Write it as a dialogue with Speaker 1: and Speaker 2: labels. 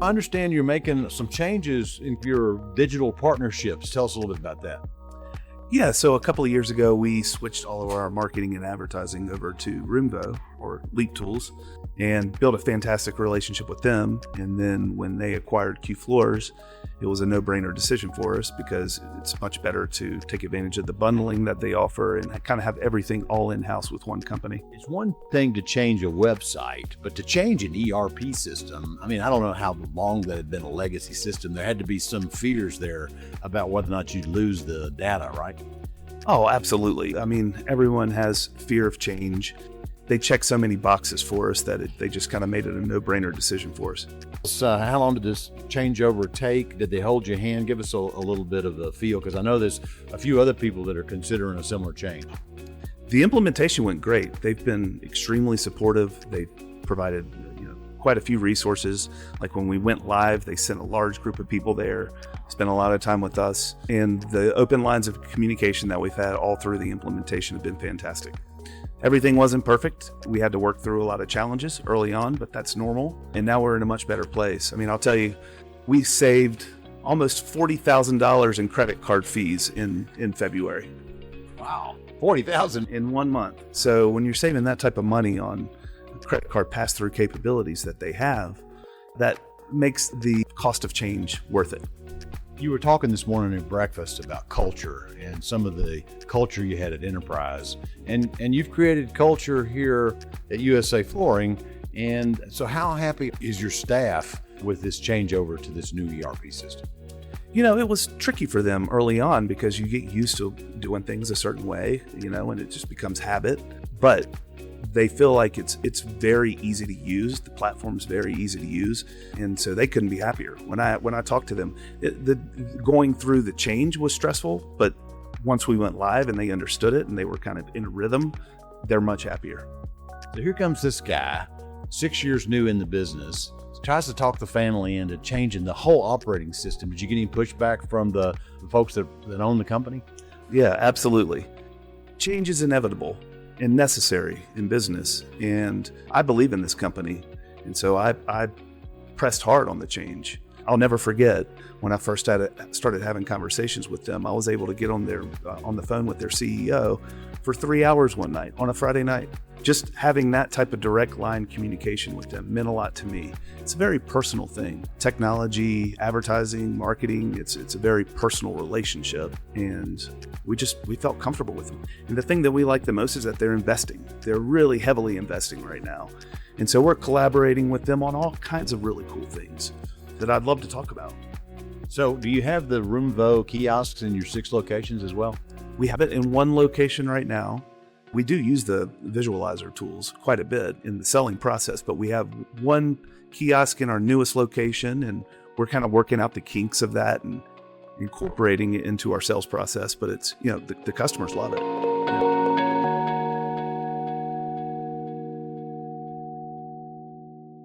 Speaker 1: I understand you're making some changes in your digital partnerships. Tell us a little bit about that.
Speaker 2: Yeah, so a couple of years ago, we switched all of our marketing and advertising over to Roomvo or Leap Tools and built a fantastic relationship with them. And then when they acquired QFloors, it was a no-brainer decision for us because it's much better to take advantage of the bundling that they offer and kind of have everything all in-house with one company.
Speaker 1: It's one thing to change a website, but to change an ERP system, I mean, I don't know how long that had been a legacy system. There had to be some fears there about whether or not you'd lose the data, right?
Speaker 2: Oh, absolutely. I mean, everyone has fear of change. They check so many boxes for us that they just kind of made it a no-brainer decision for us.
Speaker 1: So how long did this changeover take? Did they hold your hand? Give us a little bit of a feel, because I know there's a few other people that are considering a similar change.
Speaker 2: The implementation went great. They've been extremely supportive. They've provided quite a few resources. Like when we went live, they sent a large group of people there, spent a lot of time with us, and the open lines of communication that we've had all through the implementation have been fantastic. Everything wasn't perfect. We had to work through a lot of challenges early on, but that's normal. And now we're in a much better place. I mean, I'll tell you, we saved almost $40,000 in credit card fees in February.
Speaker 1: Wow, $40,000
Speaker 2: in 1 month. So when you're saving that type of money on credit card pass-through capabilities that they have, that makes the cost of change worth it.
Speaker 1: You were talking this morning at breakfast about culture and some of the culture you had at Enterprise, and you've created culture here at USA Flooring. And so how happy is your staff with this changeover to this new ERP system?
Speaker 2: It was tricky for them early on because you get used to doing things a certain way, and it just becomes habit. But they feel like it's very easy to use. The platform's very easy to use, and so they couldn't be happier. When I talked to them, going through the change was stressful, but once we went live and they understood it and they were kind of in a rhythm, they're much happier.
Speaker 1: So here comes this guy, 6 years new in the business, tries to talk the family into changing the whole operating system. Did you get any pushback from the folks that own the company?
Speaker 2: Yeah, absolutely. Change is inevitable and necessary in business, and I believe in this company, and so I pressed hard on the change. I'll never forget when I first started having conversations with them. I was able to get on the phone with their CEO for 3 hours one night on a Friday night. Just having that type of direct line communication with them meant a lot to me. It's a very personal thing. Technology, advertising, marketing, it's a very personal relationship, and we felt comfortable with them. And the thing that we like the most is that they're investing. They're really heavily investing right now. And so we're collaborating with them on all kinds of really cool things that I'd love to talk about.
Speaker 1: So do you have the Roomvo kiosks in your 6 locations as well?
Speaker 2: We have it in 1 location right now. We do use the visualizer tools quite a bit in the selling process, but we have 1 kiosk in our newest location, and we're kind of working out the kinks of that and incorporating it into our sales process. But it's, the customers love it.